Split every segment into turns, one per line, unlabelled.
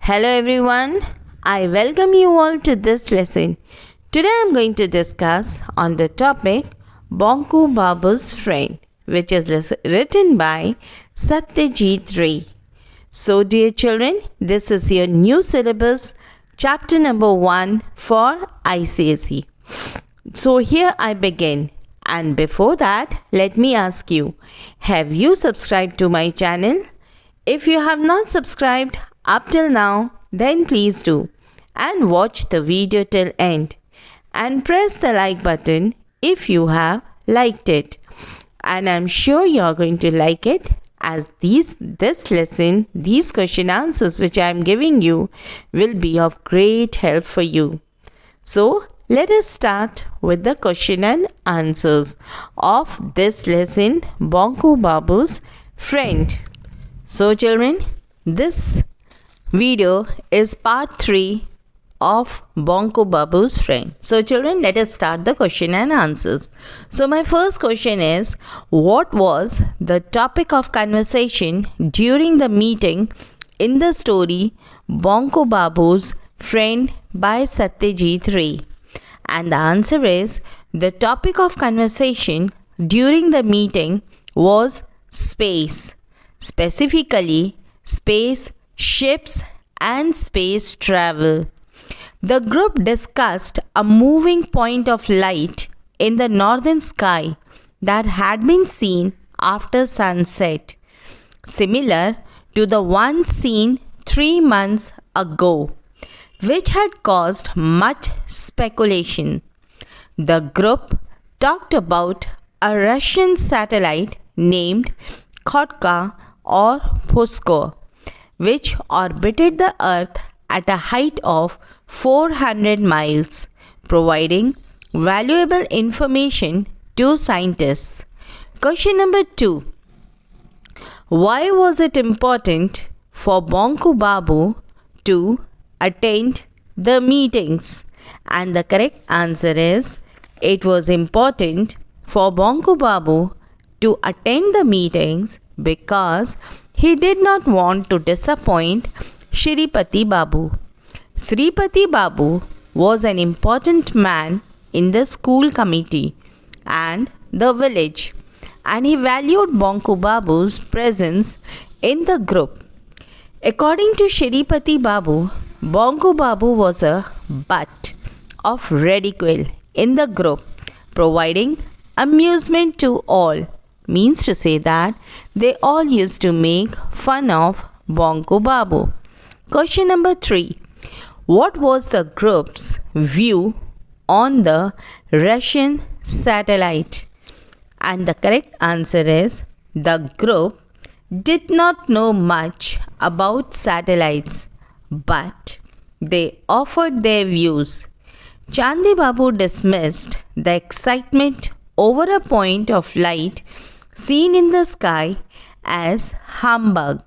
Hello everyone, I welcome you all to this lesson. Today I am going to discuss on the topic Bonku Babu's Friend, which is written by Satyajit Ray. So dear children, this is your new syllabus, chapter number 1 for ICSE. So here I begin. And before that, let me ask you, have you subscribed to my channel? If you have not subscribed up till now, then please do and watch the video till end and press the like button if you have liked it. And I'm sure you're going to like it as this lesson, these question answers which I'm giving you will be of great help for you. So let us start with the question and answers of this lesson, Bonku Babu's Friend. So children, this video is part 3 of Bonku Babu's Friend. So children, let us start the question and answers. So my first question is, what was the topic of conversation during the meeting in the story Bonku Babu's Friend by Satyajit Ray? And the answer is, the topic of conversation during the meeting was space. Specifically, space, ships and space travel. The group discussed a moving point of light in the northern sky that had been seen after sunset, similar to the one seen 3 months ago, which had caused much speculation. The group talked about a Russian satellite named Kotka or Pusko, which orbited the Earth at a height of 400 miles, providing valuable information to scientists. Question number 2. Why was it important for Bonku Babu to attend the meetings? And the correct answer is, it was important for Bonku Babu to attend the meetings because he did not want to disappoint Shripati Babu. Shripati Babu was an important man in the school committee and the village, and he valued Bonku Babu's presence in the group. According to Shripati Babu, Bonku Babu was a butt of ridicule in the group, providing amusement to all. Means to say that they all used to make fun of Bonku Babu. Question number 3. What was the group's view on the Russian satellite? And the correct answer is, the group did not know much about satellites, but they offered their views. Chandi Babu dismissed the excitement over a point of light seen in the sky as humbug,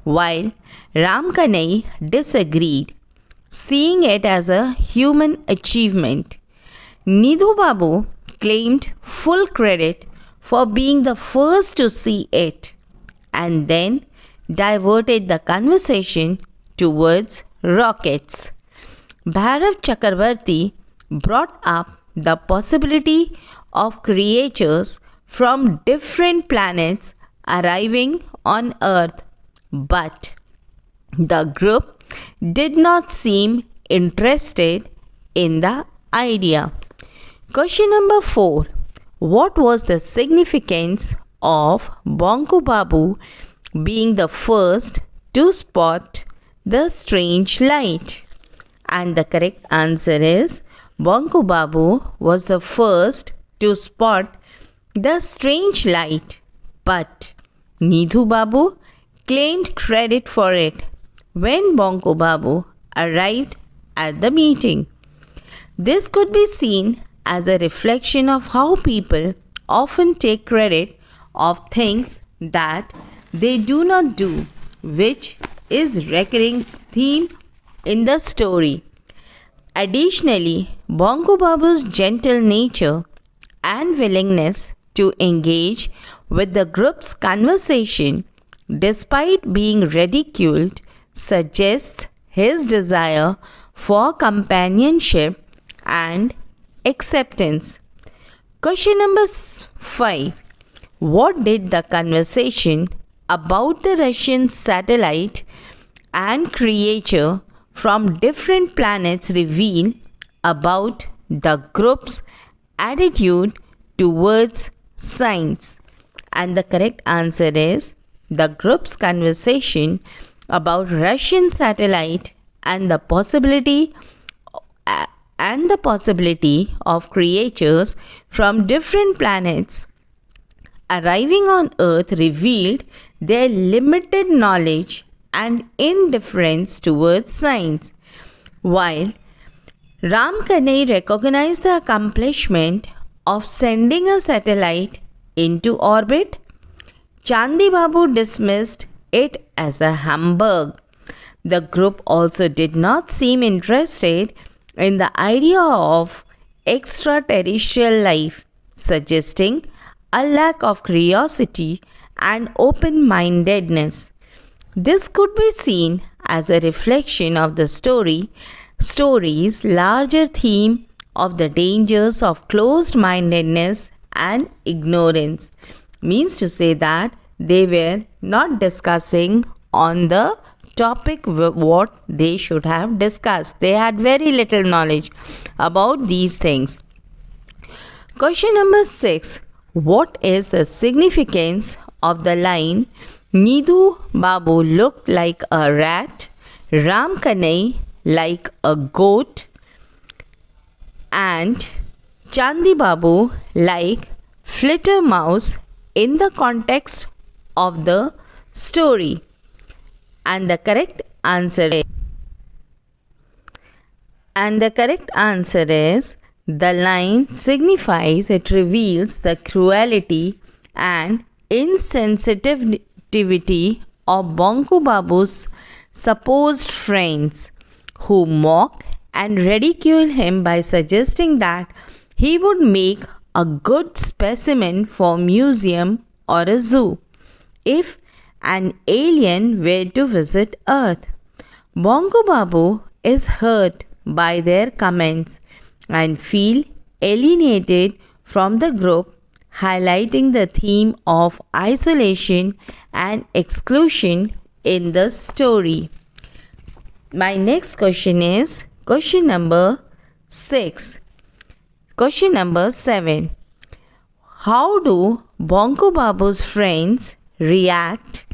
while Ramkanai disagreed, seeing it as a human achievement. Nidhu Babu claimed full credit for being the first to see it, and then diverted the conversation towards rockets. Bhairav Chakravarti brought up the possibility of creatures from different planets arriving on Earth, but the group did not seem interested in the idea. Question number 4. What was the significance of Bonku Babu being the first to spot the strange light? And the correct answer is, Bonku Babu was the first to spot the strange light, but Nidhu Babu claimed credit for it when Bonku Babu arrived at the meeting. This could be seen as a reflection of how people often take credit of things that they do not do, which is recurring theme in the story. Additionally, Bonku Babu's gentle nature and willingness to engage with the group's conversation despite being ridiculed suggests his desire for companionship and acceptance. Question number 5. What did the conversation about the Russian satellite and creature from different planets reveal about the group's attitude towards science? And the correct answer is the group's conversation about Russian satellite and the possibility of creatures from different planets arriving on Earth revealed their limited knowledge and indifference towards science. While Ramkane recognized the accomplishment of sending a satellite into orbit, Chandi Babu dismissed it as a humbug. The group also did not seem interested in the idea of extraterrestrial life, suggesting a lack of curiosity and open-mindedness. This could be seen as a reflection of the story's larger theme of the dangers of closed-mindedness and ignorance. Means to say that they were not discussing on the topic what they should have discussed. They had very little knowledge about these things. Question number 6. What is the significance of the line Nidhu Babu looked like a rat, Ram Kanai like a goat, and Chandi Babu like flitter mouse in the context of the story? And the correct answer is the line signifies, it reveals the cruelty and insensitivity of Bonku Babu's supposed friends, who mock and ridicule him by suggesting that he would make a good specimen for museum or a zoo if an alien were to visit Earth. Bonku Babu is hurt by their comments and feel alienated from the group, highlighting the theme of isolation and exclusion in the story. My next question is question number 6. Question number 7. How do Bonku Babu's friends react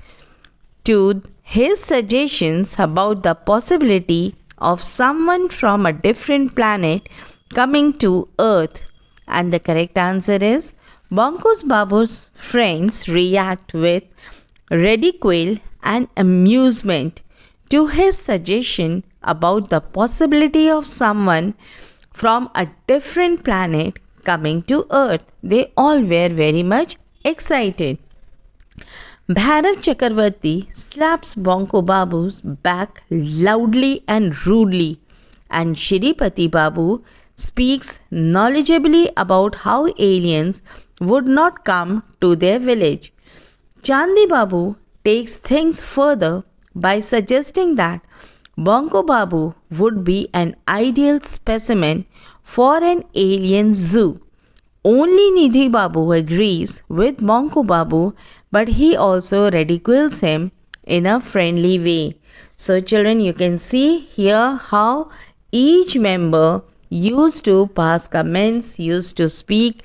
to his suggestions about the possibility of someone from a different planet coming to Earth? And the correct answer is Bonku Babu's friends react with ridicule and amusement to his suggestion about the possibility of someone from a different planet coming to Earth. They all were very much excited. Bhairav Chakravarti slaps Bonku Babu's back loudly and rudely, and Shripati Babu speaks knowledgeably about how aliens would not come to their village. Chandi Babu takes things further by suggesting that Bonku Babu would be an ideal specimen for an alien zoo. Only Nidhi Babu agrees with Bonku Babu, but he also ridicules him in a friendly way. So children, you can see here how each member used to pass comments, used to speak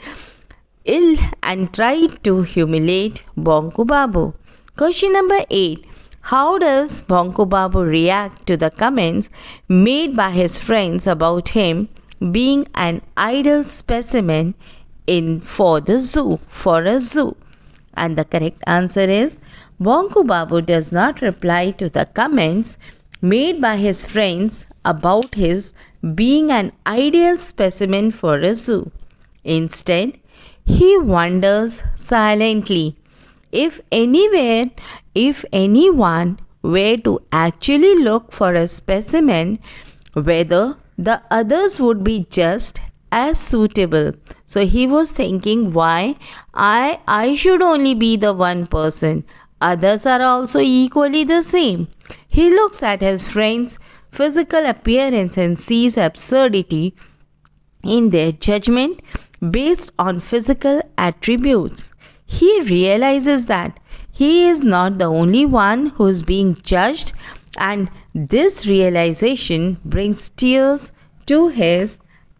ill and tried to humiliate Bonku Babu. Question number 8. How does Bonku Babu react to the comments made by his friends about him being an ideal specimen for a zoo? And the correct answer is Bonku Babu does not reply to the comments made by his friends about his being an ideal specimen for a zoo. Instead, he wonders silently if anyone were to actually look for a specimen, whether the others would be just as suitable. So he was thinking, why I should only be the one person. Others are also equally the same. He looks at his friends physical appearance and sees absurdity in their judgment based on physical attributes. He realizes that he is not the only one who is being judged, and this realization brings tears to his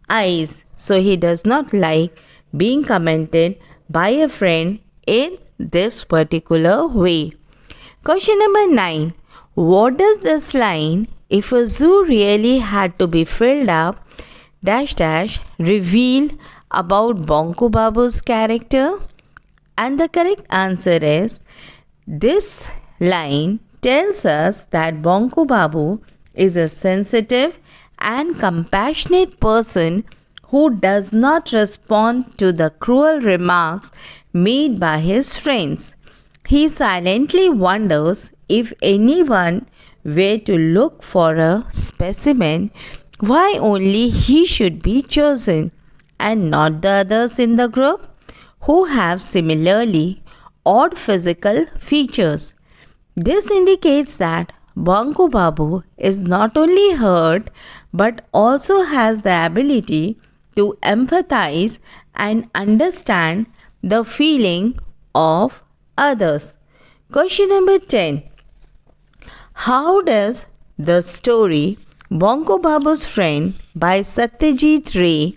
eyes. So he does not like being commented by a friend in this particular way. Question number 9. What does this line, "if a zoo really had to be filled up, dash dash," reveal about Bonku Babu's character? And the correct answer is, this line tells us that Bonku Babu is a sensitive and compassionate person who does not respond to the cruel remarks made by his friends. He silently wonders if anyone were to look for a specimen, why only he should be chosen and not the others in the group who have similarly odd physical features. This indicates that Bonku Babu is not only hurt but also has the ability to empathize and understand the feeling of others. Question number 10. How does the story Bonku Babu's Friend by Satyajit Ray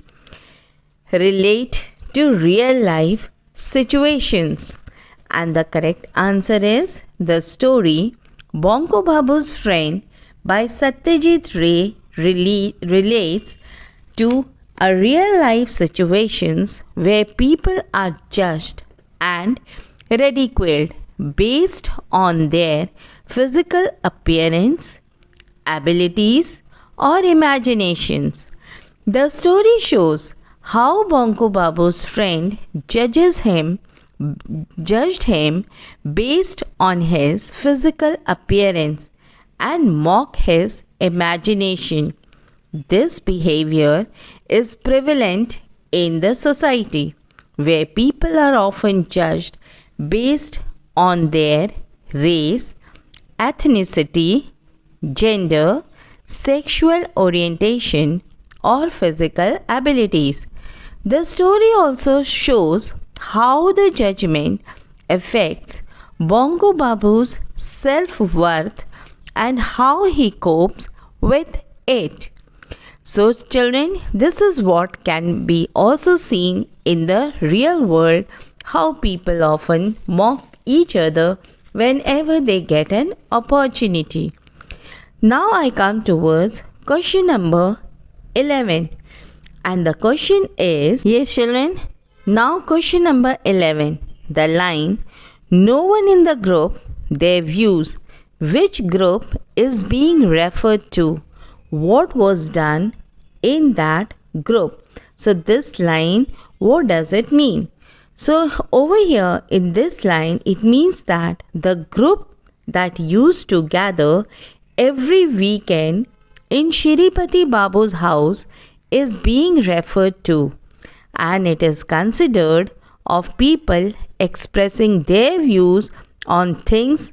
relate to real life situations? And the correct answer is, the story Bonku Babu's Friend by Satyajit Ray relates to a real life situations where people are judged and ridiculed based on their physical appearance, abilities, or imaginations. The story shows how Bonku Babu's friend judged him based on his physical appearance and mock his imagination. This behavior is prevalent in the society where people are often judged based on their race, ethnicity, gender, sexual orientation, or physical abilities. The story also shows how the judgment affects Bonku Babu's self-worth and how he copes with it. So children, this is what can be also seen in the real world, how people often mock each other whenever they get an opportunity. Now I come towards question number 11. And the question is, yes children, now question number 11. The line, "No one in the group, their views," which group is being referred to? What was done in that group? So this line, what does it mean? So over here in this line, it means that the group that used to gather every weekend in Shiripati Babu's house is being referred to, and it is considered of people expressing their views on things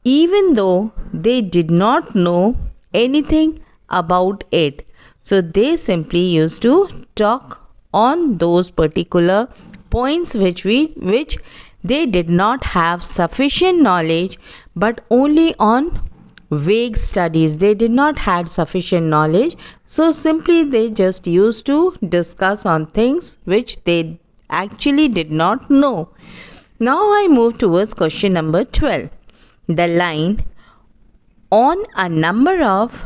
even though they did not know anything about it. So they simply used to talk on those particular points which they did not have sufficient knowledge, but only on vague studies. They did not have sufficient knowledge, so simply they just used to discuss on things which they actually did not know. Now I move towards question number 12. The line, "On a number of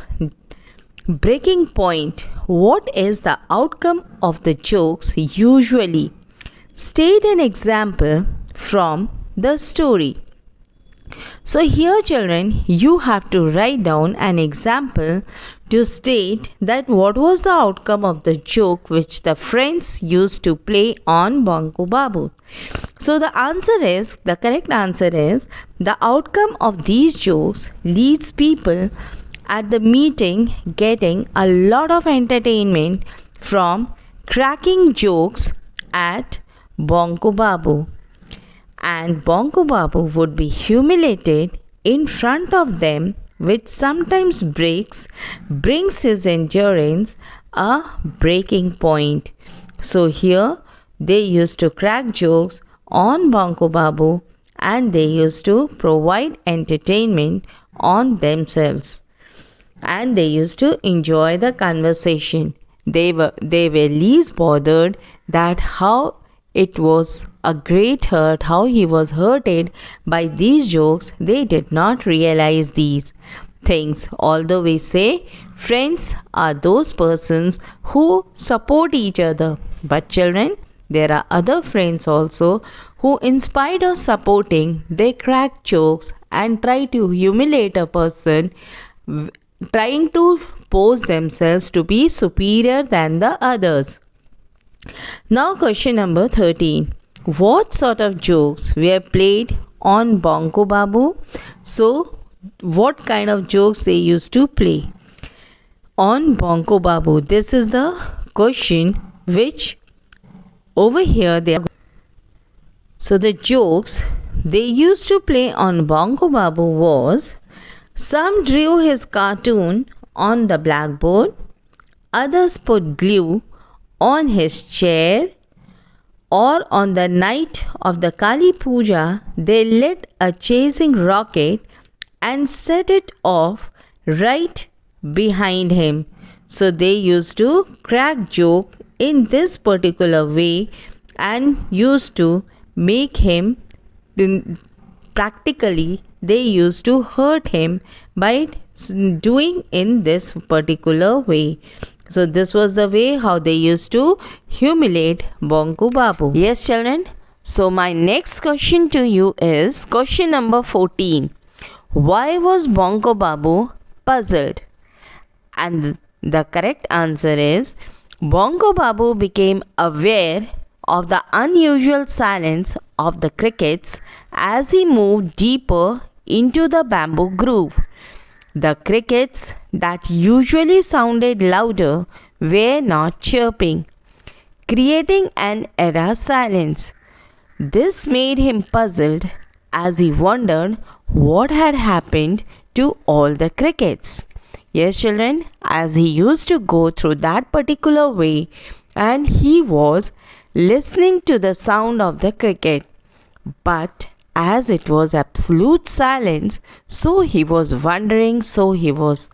breaking point, what is the outcome of the jokes usually?" State an example from the story. So here children, you have to write down an example to state that what was the outcome of the joke which the friends used to play on Bonku Babu. So the correct answer is, the outcome of these jokes leads people at the meeting getting a lot of entertainment from cracking jokes at Bonku Babu. And Bonku Babu would be humiliated in front of them which sometimes brings his endurance a breaking point. So here they used to crack jokes on Bonku Babu and they used to provide entertainment on themselves and they used to enjoy the conversation. They were least bothered that how it was a great hurt, how he was hurted by these jokes. They did not realize these things. Although we say friends are those persons who support each other, but children, there are other friends also who, in spite of supporting, they crack jokes and try to humiliate a person, trying to pose themselves to be superior than the others. Now, question number 13. What sort of jokes were played on Bonku Babu? So, what kind of jokes they used to play on Bonku Babu? This is the question which over here they are. So, the jokes they used to play on Bonku Babu was: some drew his cartoon on the blackboard, others put glue on his chair, or on the night of the Kali Puja, they lit a chasing rocket and set it off right behind him. So they used to crack joke in this particular way and used to make him practically they used to hurt him by doing in this particular way. So this was the way how they used to humiliate Bonku Babu. Yes, children. So my next question to you is question number 14. Why was Bonku Babu puzzled? And the correct answer is Bonku Babu became aware of the unusual silence of the crickets as he moved deeper into the bamboo grove. The crickets that usually sounded louder were not chirping, creating an era silence. This made him puzzled as he wondered what had happened to all the crickets. Yes, children, as he used to go through that particular way and he was listening to the sound of the cricket. But as it was absolute silence, so he was wondering, so he was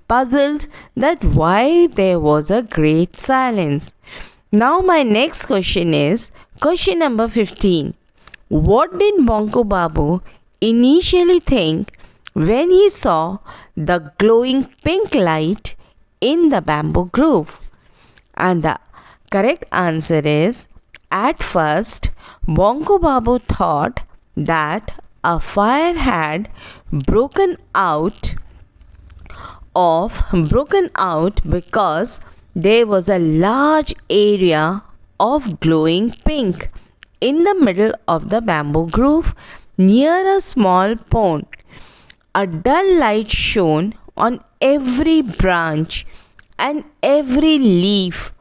puzzled that why there was a great silence. Now my next question is question number 15. What did Bonku Babu initially think when he saw the glowing pink light in the bamboo grove? And the correct answer is at first Bonku Babu thought that a fire had broken out because there was a large area of glowing pink in the middle of the bamboo grove near a small pond. A dull light shone on every branch and every leaf,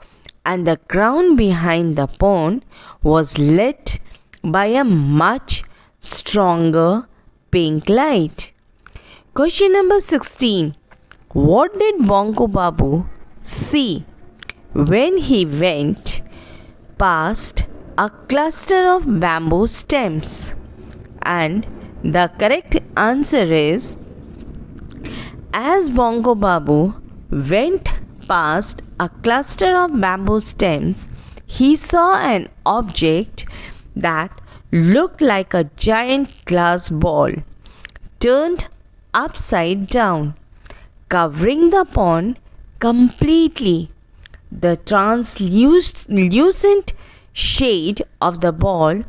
and the ground behind the pond was lit by a much stronger pink light. Question number 16. What did Bonku Babu see when he went past a cluster of bamboo stems? And the correct answer is as Bonku Babu went past a cluster of bamboo stems, he saw an object that looked like a giant glass ball turned upside down, covering the pond completely. The translucent shade of the ball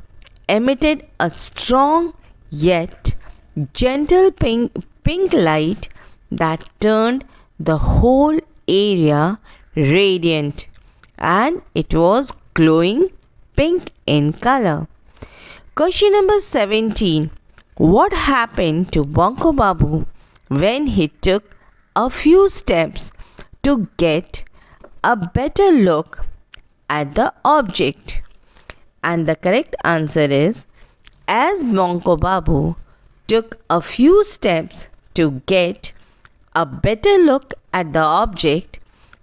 emitted a strong yet gentle pink light that turned the whole area radiant, and it was glowing pink in color. Question number 17. What happened to Bonku Babu when he took a few steps to get a better look at the object? And the correct answer is as Bonku Babu took a few steps to get a better look at the object,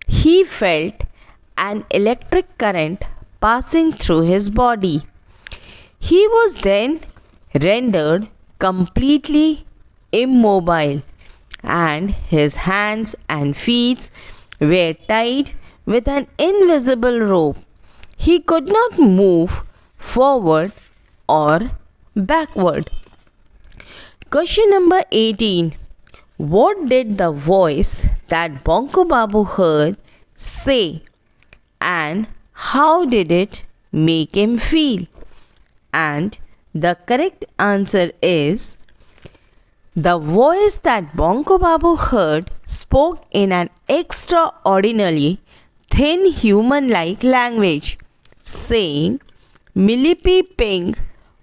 he felt an electric current passing through his body. He was then rendered completely immobile, and his hands and feet were tied with an invisible rope. He could not move forward or backward. Question number 18. What did the voice that Bonku Babu heard say, and how did it make him feel? And the correct answer is, the voice that Bonku Babu heard spoke in an extraordinarily thin human-like language, saying, Milipi ping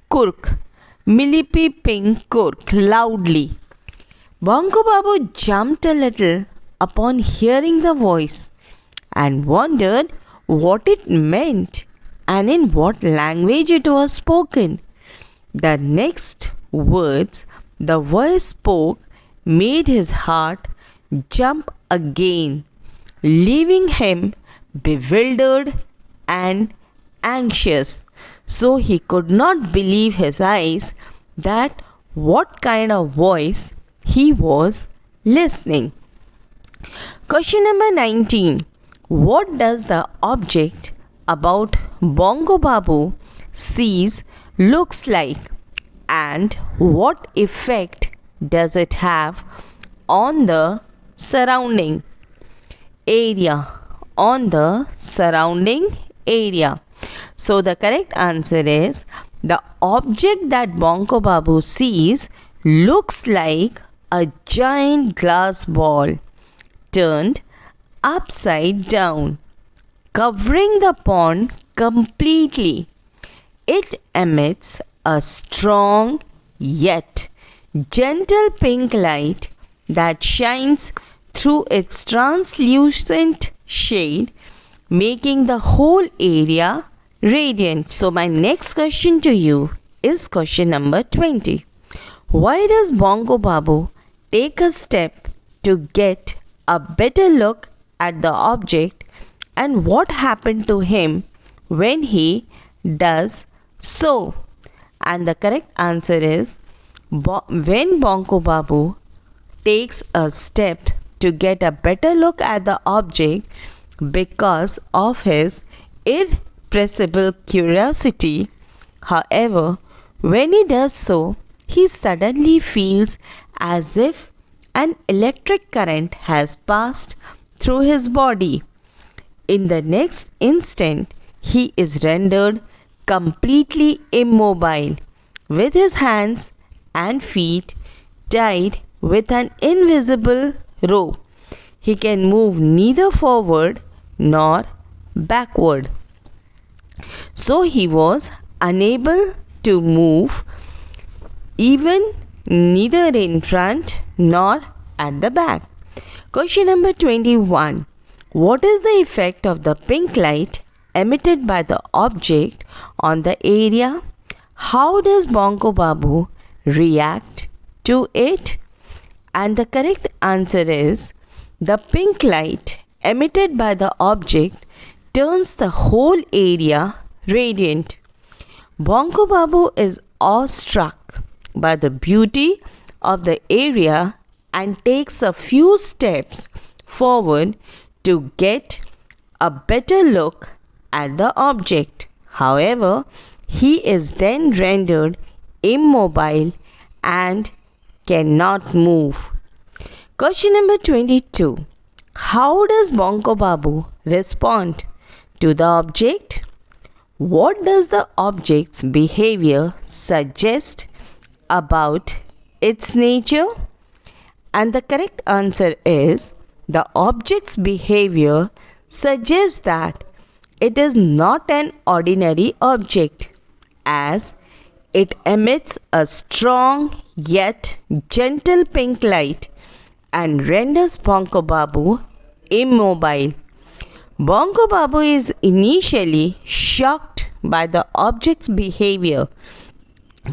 kurk, Milipi ping kurk, loudly. Bonku Babu jumped a little upon hearing the voice and wondered what it meant and in what language it was spoken. The next words the voice spoke made his heart jump again, leaving him bewildered and anxious. So he could not believe his eyes that what kind of voice he was listening. Question number 19. What does the object about Bonku Babu sees looks like, and what effect does it have on the surrounding area? So the correct answer is, the object that Bonku Babu sees looks like a giant glass ball turned upside down, covering the pond completely. It emits a strong yet gentle pink light that shines through its translucent shade, making the whole area radiant. So my next question to you is question number 20. Why does Bonku Babu take a step to get a better look at the object, and what happened to him when he does so? And the correct answer is, when Bonku Babu takes a step to get a better look at the object because of his irrepressible curiosity, however, when he does so, he suddenly feels as if an electric current has passed through his body. In the next instant, he is rendered completely immobile, with his hands and feet tied with an invisible rope. He can move neither forward nor backward. So he was unable to move even neither in front nor at the back. Question number 21. What is the effect of the pink light emitted by the object on the area? How does Bonku Babu react to it? And the correct answer is, the pink light emitted by the object turns the whole area radiant. Bonku Babu is awestruck by the beauty of the area and takes a few steps forward to get a better look at the object. However, he is then rendered immobile and cannot move. Question number 22. How does Bonku Babu respond to the object? What does the object's behavior suggest about its nature? And the correct answer is, the object's behavior suggests that it is not an ordinary object, as it emits a strong yet gentle pink light and renders Bonku Babu immobile. Bonku Babu is initially shocked by the object's behavior,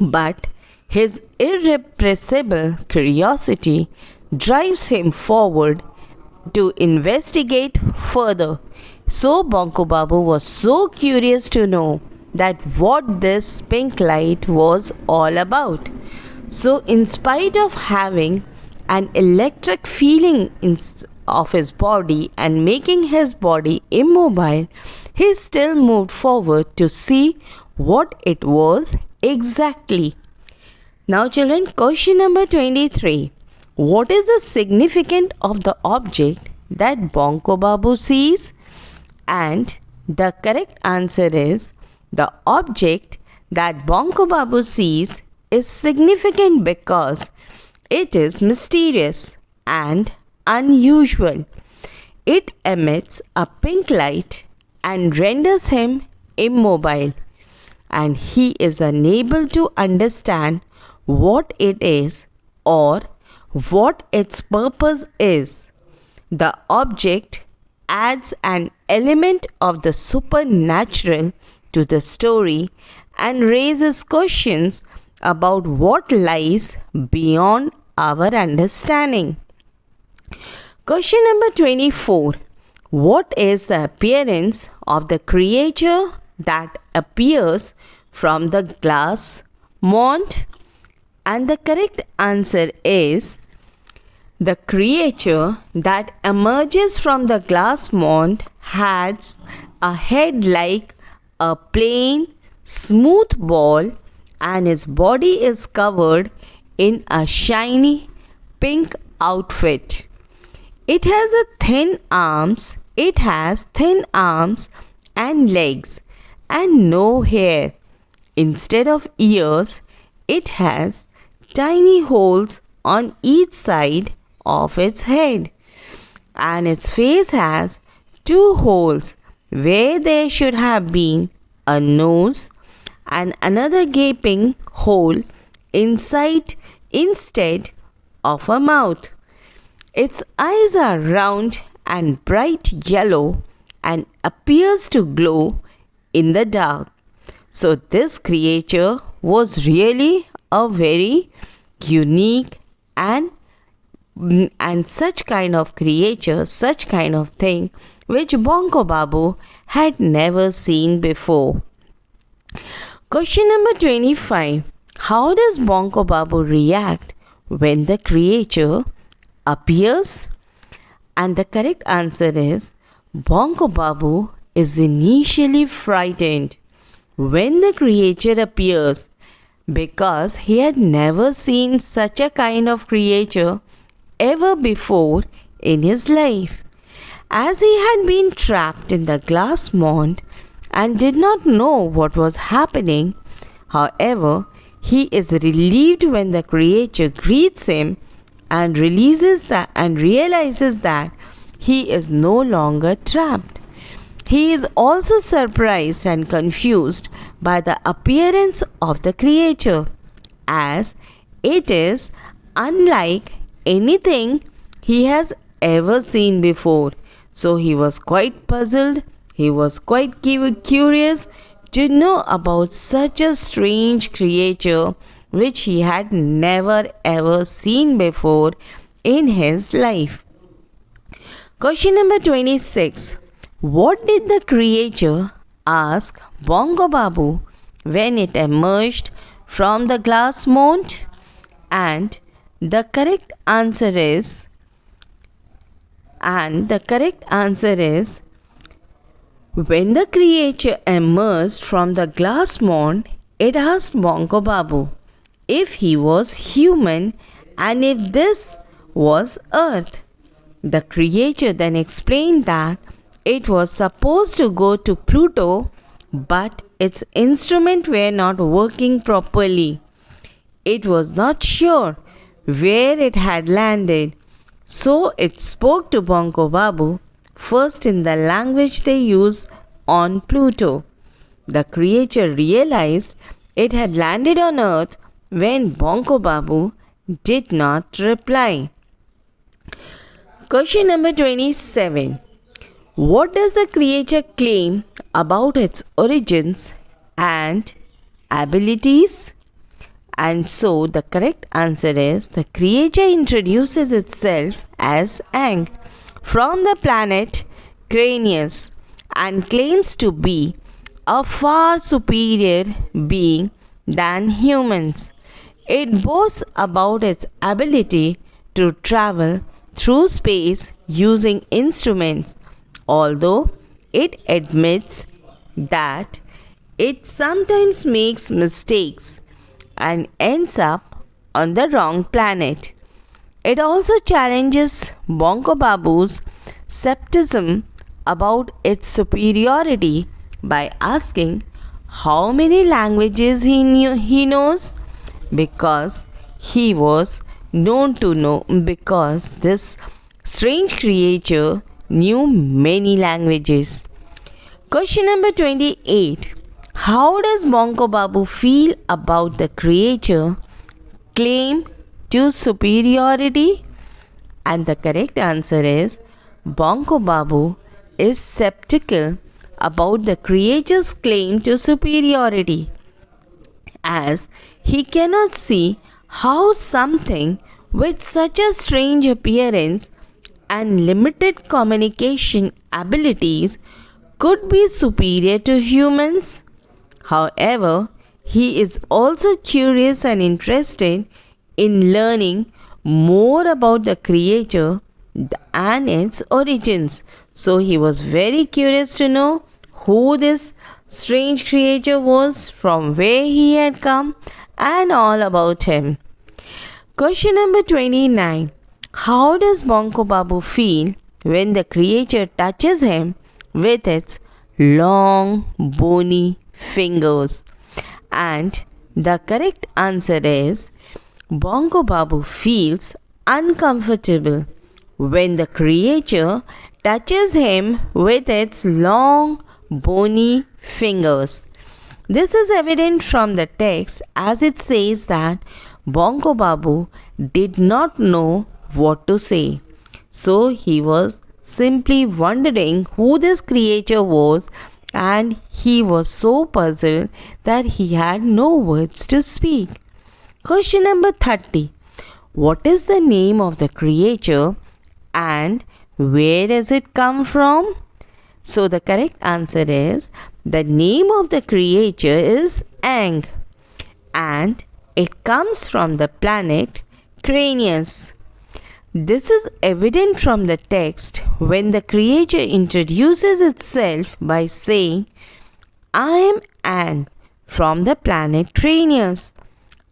but His irrepressible curiosity drives him forward to investigate further. So Bonku Babu was so curious to know that what this pink light was all about. So in spite of having an electric feeling of his body and making his body immobile, he still moved forward to see what it was exactly. Now children, question number 23. What is the significance of the object that Bonko Babu sees? And the correct answer is the object that Bonko Babu sees is significant because it is mysterious and unusual. It emits a pink light and renders him immobile, and he is unable to understand what it is or what its purpose is. The object adds an element of the supernatural to the story and raises questions about what lies beyond our understanding. Question number 24. What is the appearance of the creature that appears from the glass mound? And the correct answer is the creature that emerges from the glass mound has a head like a plain, smooth ball, and his body is covered in a shiny pink outfit. It has thin arms and legs and no hair. Instead of ears, it has tiny holes on each side of its head, and its face has two holes where there should have been a nose and another gaping hole instead of a mouth. Its eyes are round and bright yellow and appears to glow in the dark. So this creature was really a very unique and such kind of creature, such kind of thing which Bonko Babu had never seen before. Question number 25. How does Bonko Babu react when the creature appears? And the correct answer is Bonko Babu is initially frightened when the creature appears because he had never seen such a kind of creature ever before in his life. As he had been trapped in the glass mound and did not know what was happening, however, he is relieved when the creature greets him and realizes that he is no longer trapped. He is also surprised and confused by the appearance of the creature, as it is unlike anything he has ever seen before. So he was quite puzzled, he was quite curious to know about such a strange creature which he had never ever seen before in his life. Question number 26. What did the creature ask Bongo Babu when it emerged from the glass mound? And the correct answer is when the creature emerged from the glass mound, it asked Bongo Babu if he was human and if this was Earth. The creature then explained that it was supposed to go to Pluto, but its instruments were not working properly. It was not sure where it had landed, so it spoke to Bongo Babu first in the language they use on Pluto. The creature realized it had landed on Earth when Bongo Babu did not reply. Question number 27. What does the creature claim about its origins and abilities? And so the correct answer is the creature introduces itself as Aang from the planet Cranius and claims to be a far superior being than humans. It boasts about its ability to travel through space using instruments, although it admits that it sometimes makes mistakes and ends up on the wrong planet. It also challenges Bonku Babu's skepticism about its superiority by asking how many languages he knows, because he was known to know because this strange creature knew many languages. Question number 28. How does Bonko Babu feel about the creature claim to superiority? And the correct answer is Bonko Babu is skeptical about the creature's claim to superiority, as he cannot see how something with such a strange appearance and limited communication abilities could be superior to humans. However, he is also curious and interested in learning more about the creature and its origins. So he was very curious to know who this strange creature was, from where he had come, and all about him. Question number 29. How does Bonko Babu feel when the creature touches him with its long, bony fingers? And the correct answer is Bonko Babu feels uncomfortable when the creature touches him with its long, bony fingers. This is evident from the text, as it says that Bonko Babu did not know what to say. So he was simply wondering who this creature was, and he was so puzzled that he had no words to speak. Question number 30. What is the name of the creature and where does it come from? So the correct answer is the name of the creature is Aang, and it comes from the planet Cranius. This is evident from the text when the creature introduces itself by saying, I am Aang from the planet Cranius,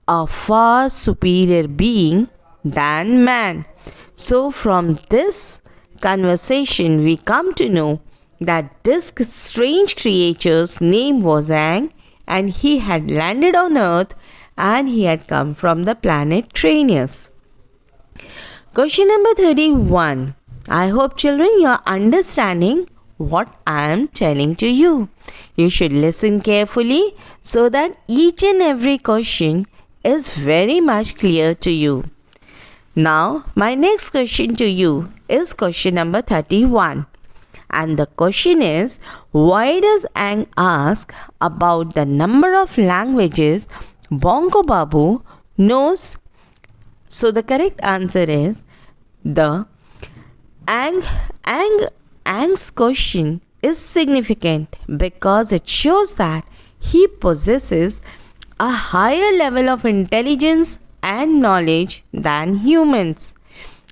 a far superior being than man. So from this conversation we come to know that this strange creature's name was Aang, and he had landed on earth and he had come from the planet Cranius. Question number 31. I hope children you are understanding what I am telling to you. You should listen carefully so that each and every question is very much clear to you. Now my next question to you is question number 31. And the question is, why does Aang ask about the number of languages Bonko Babu knows? So the correct answer is the Aang's question is significant because it shows that he possesses a higher level of intelligence and knowledge than humans.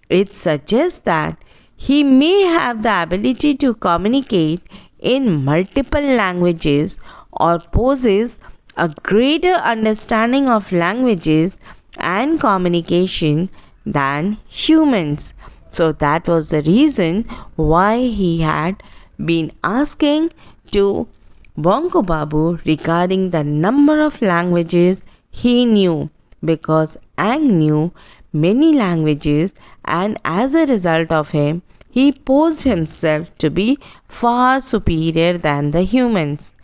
It suggests that he may have the ability to communicate in multiple languages or possess a greater understanding of languages and communication than humans. So that was the reason why he had been asking to Bonko Babu regarding the number of languages he knew, because Aang knew many languages, and as a result of him, he posed himself to be far superior than the humans.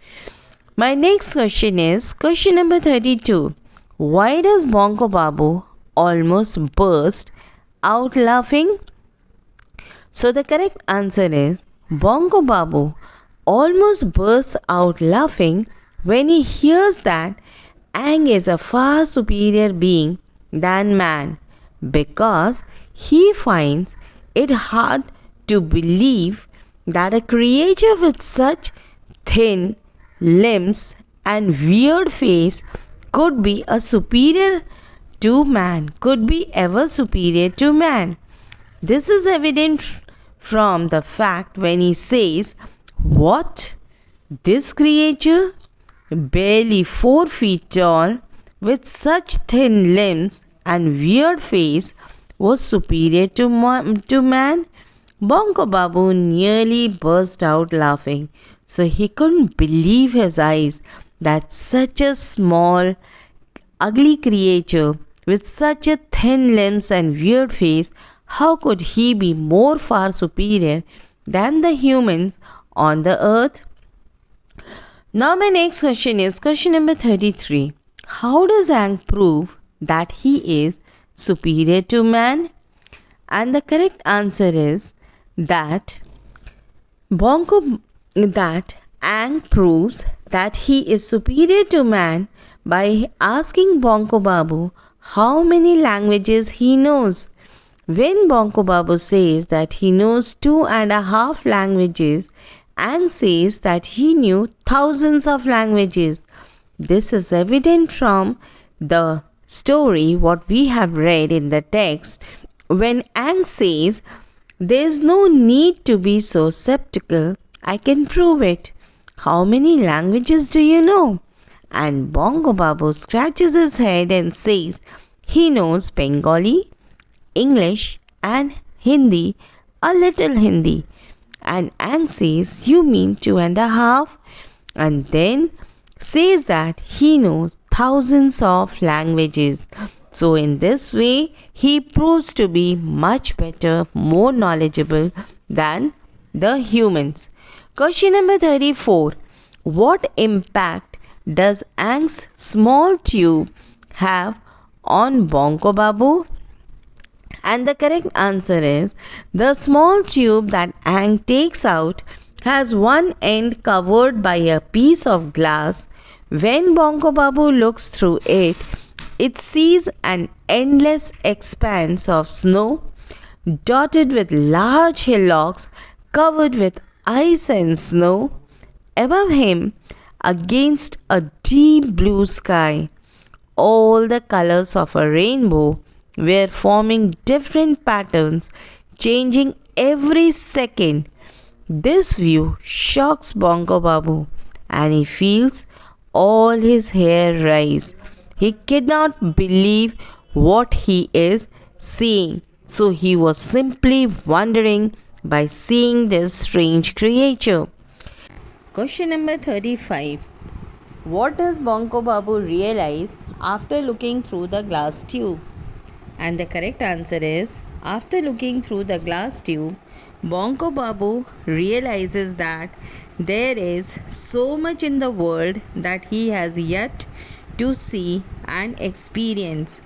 My next question is question number 32. Why does Bonko Babu almost burst out laughing? So the correct answer is Bonko Babu almost bursts out laughing when he hears that Aang is a far superior being than man because he finds it hard to believe that a creature with such thin limbs and weird face could be a superior to man, could be ever superior to man. This is evident from the fact when he says, "What? This creature, barely 4 feet tall, with such thin limbs and weird face, was superior to man?" Bonko Babu nearly burst out laughing, so he couldn't believe his eyes that such a small, ugly creature with such a thin limbs and weird face, how could he be more far superior than the humans on the earth? Now my next question is question number 33. How does Aang prove that he is superior to man? And the correct answer is that Aang proves that he is superior to man by asking Bonku Babu how many languages he knows. When Bonku Babu says that he knows 2.5 languages, Aang says that he knew thousands of languages. This is evident from the story what we have read in the text when Aang says, "There's no need to be so skeptical. I can prove it. How many languages do you know?" And Bongo Babu scratches his head and says he knows Bengali, English, and Hindi, a little Hindi. And Aang says, "You mean 2.5?" And then says that he knows thousands of languages. So, in this way, he proves to be much better, more knowledgeable than the humans. Question number 34. What impact does Aang's small tube have on Bonko Babu? And the correct answer is the small tube that Aang takes out has one end covered by a piece of glass. When Bonko Babu looks through it, it sees an endless expanse of snow dotted with large hillocks covered with ice and snow. Above him, against a deep blue sky, all the colors of a rainbow were forming different patterns, changing every second. This view shocks Bongo Babu and he feels all his hair rise. He cannot believe what he is seeing, so he was simply wondering by seeing this strange creature. Question number 35. What does Bonko Babu realize after looking through the glass tube? And the correct answer is, after looking through the glass tube, Bonko Babu realizes that there is so much in the world that he has yet to see and experience.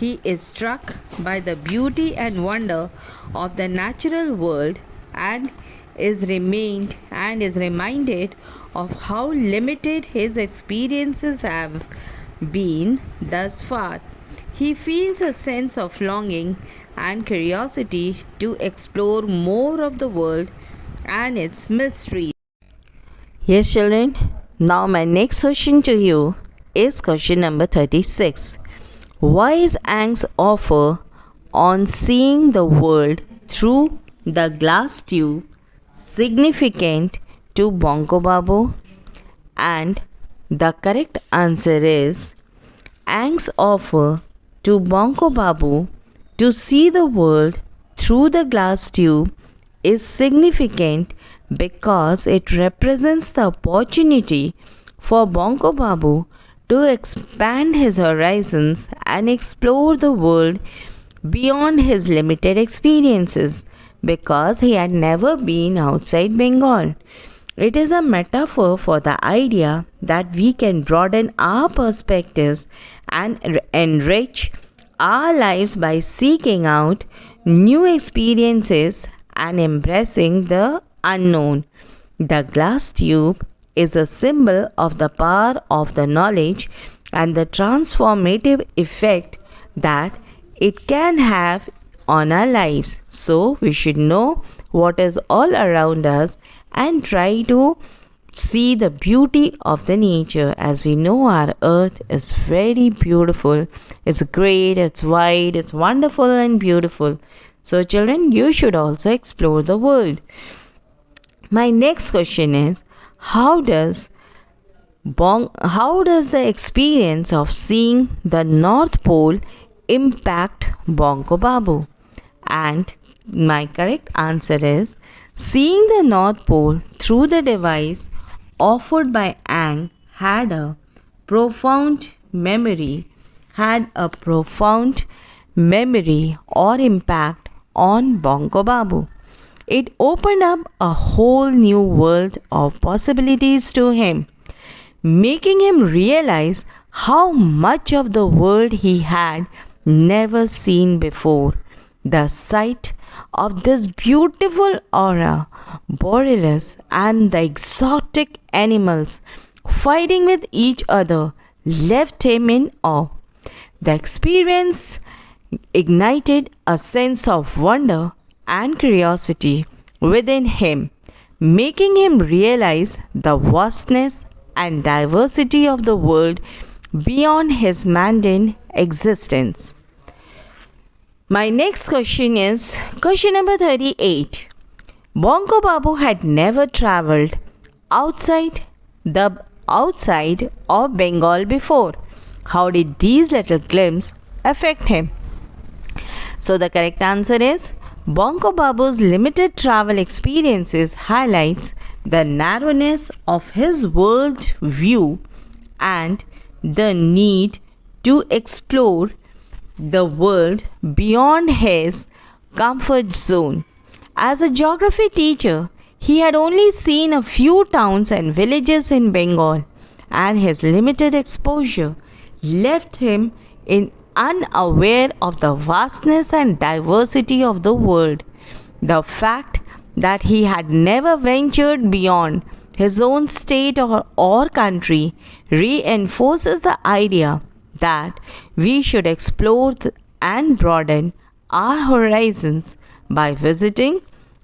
He is struck by the beauty and wonder of the natural world and is reminded of how limited his experiences have been thus far. He feels a sense of longing and curiosity to explore more of the world and its mysteries. Yes, children. Now, my next question to you is question number 36. Why is Aang's offer on seeing the world through the glass tube significant to Bonko Babu? And the correct answer is, Aang's offer to Bonko Babu to see the world through the glass tube is significant because it represents the opportunity for Bonko Babu to expand his horizons and explore the world beyond his limited experiences, because he had never been outside Bengal. It is a metaphor for the idea that we can broaden our perspectives and enrich our lives by seeking out new experiences and embracing the unknown. The glass tube is a symbol of the power of the knowledge and the transformative effect that it can have on our lives. So, we should know what is all around us and try to see the beauty of the nature. As we know, our earth is very beautiful, it's great, it's wide, it's wonderful and beautiful. So, children, you should also explore the world. My next question is, how does the experience of seeing the North Pole impact Bonku Babu? And my correct answer is, seeing the North Pole through the device offered by Ang profound memory had a profound memory or impact on Bonku Babu. It opened up a whole new world of possibilities to him, making him realize how much of the world he had never seen before. The sight of this beautiful aurora borealis and the exotic animals fighting with each other left him in awe. The experience ignited a sense of wonder and curiosity within him, making him realize the vastness and diversity of the world beyond his mundane existence. My next question is question number 38. Bonku Babu had never traveled outside of Bengal before. How did these little glimpses affect him? So the correct answer is, Bonku Babu's limited travel experiences highlights the narrowness of his world view and the need to explore the world beyond his comfort zone. As a geography teacher, he had only seen a few towns and villages in Bengal, and his limited exposure left him unaware of the vastness and diversity of the world. The fact that he had never ventured beyond his own state or country reinforces the idea that we should explore and broaden our horizons by visiting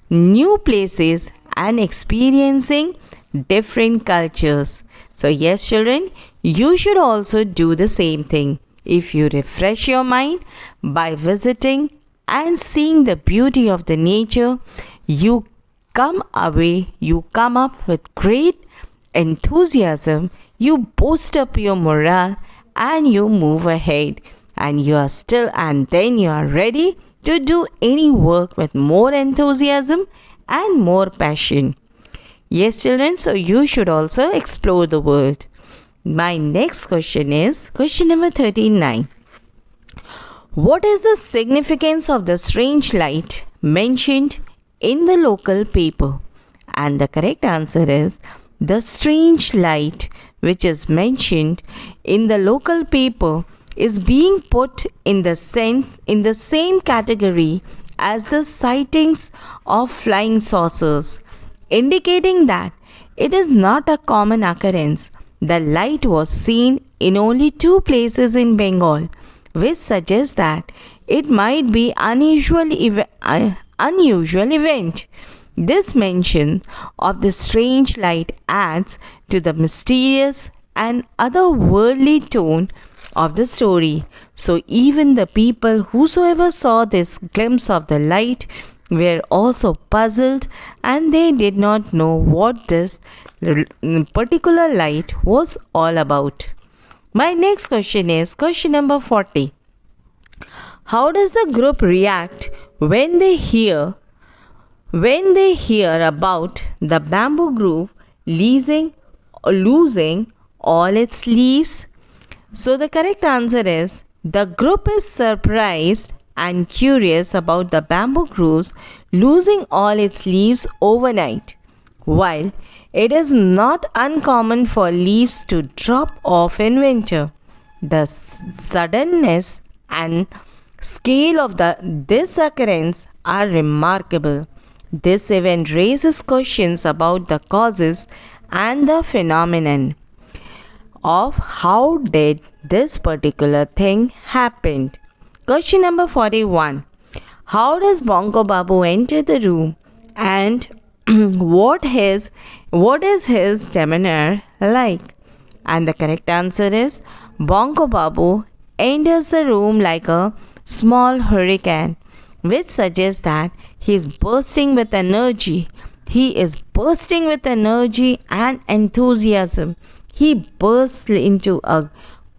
new places and experiencing different cultures. So, yes, children, you should also do the same thing. If you refresh your mind by visiting and seeing the beauty of the nature, you come up with great enthusiasm, you boost up your morale, and you move ahead, and then you are ready to do any work with more enthusiasm and more passion. Yes, children, so you should also explore the world. My next question is question number 39. What is the significance of the strange light mentioned in the local paper? And the correct answer is, the strange light which is mentioned in the local paper is being put in the same category as the sightings of flying saucers, indicating that it is not a common occurrence. The light was seen in only 2 places in Bengal, which suggests that it might be unusual event. This mention of the strange light adds to the mysterious and otherworldly tone of the story. So even the people whosoever saw this glimpse of the light were also puzzled, and they did not know what this particular light was all about. My next question is question number 40. How does the group react when they hear about the bamboo grove losing all its leaves? So the correct answer is, the group is surprised and curious about the bamboo groves losing all its leaves overnight. While it is not uncommon for leaves to drop off in winter, the suddenness and scale of this occurrence are remarkable. This event raises questions about the causes and the phenomenon of how did this particular thing happened. Question number 41. How does Bonku Babu enter the room and what is his demeanor like? And the correct answer is Bonku Babu enters the room like a small hurricane, which suggests that he is bursting with energy. He is bursting with energy and enthusiasm. He bursts into a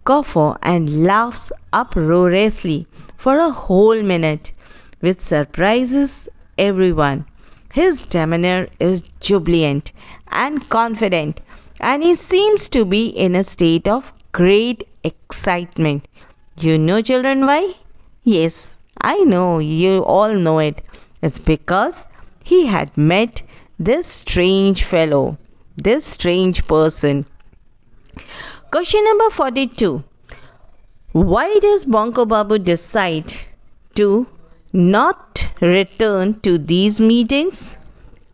guffaw and laughs uproariously for a whole minute, which surprises everyone. His demeanor is jubilant and confident, and he seems to be in a state of great excitement. You know, children, why? Yes, I know, you all know it. It's because he had met this strange fellow, this strange person. Question number 42. Why does Bonku Babu decide to not return to these meetings?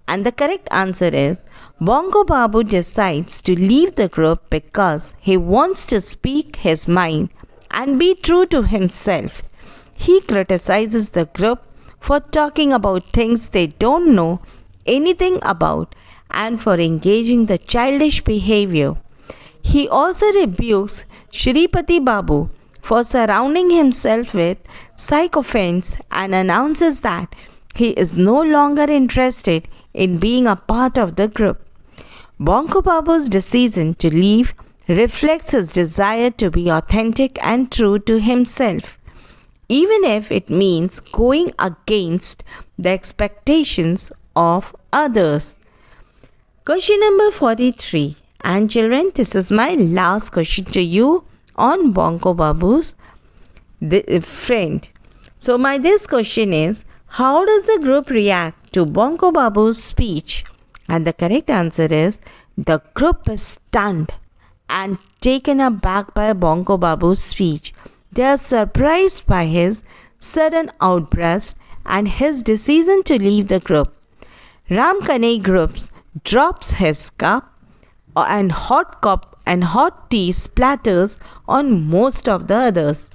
And the correct answer is Bonku Babu decides to leave the group because he wants to speak his mind and be true to himself. He criticizes the group for talking about things they don't know anything about and for engaging the childish behavior. He also rebukes Shripati Babu for surrounding himself with sycophants and announces that he is no longer interested in being a part of the group. Bonku Babu's decision to leave reflects his desire to be authentic and true to himself, even if it means going against the expectations of others. Question number 43. And children, this is my last question to you on Bonku Babu's friend. So this question is, how does the group react to Bonku Babu's speech? And the correct answer is, the group is stunned and taken aback by Bonku Babu's speech. They are surprised by his sudden outburst and his decision to leave the group. Ram Kanai groups drops his cup and hot tea splatters on most of the others,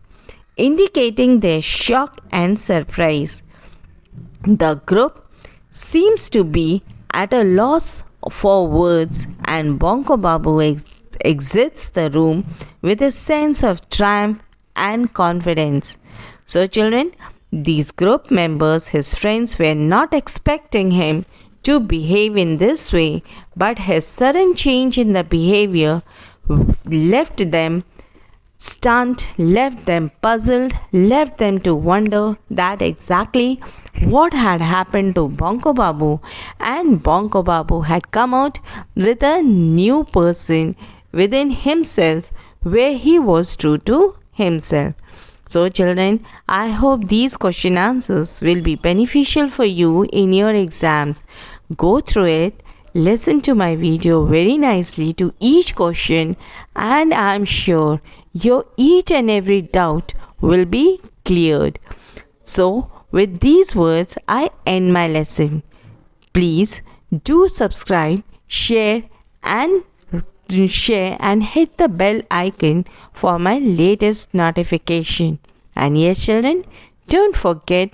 indicating their shock and surprise. The group seems to be at a loss for words, and Bonku Babu exits the room with a sense of triumph and confidence. So children, these group members, his friends, were not expecting him to behave in this way, but his sudden change in the behavior left them stunned, left them puzzled, left them to wonder that exactly what had happened to Bonku Babu, and Bonku Babu had come out with a new person within himself where he was true to himself. So children, I hope these question answers will be beneficial for you in your exams. Go through it, listen to my video very nicely to each question, and I am sure your each and every doubt will be cleared. So with these words, I end my lesson. Please do subscribe, share and hit the bell icon for my latest notification. And yes children, don't forget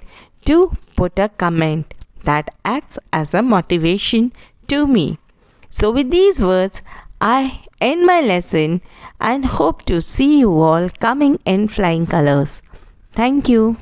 to put a comment that acts as a motivation to me. So with these words, I end my lesson and hope to see you all coming in flying colors. Thank you.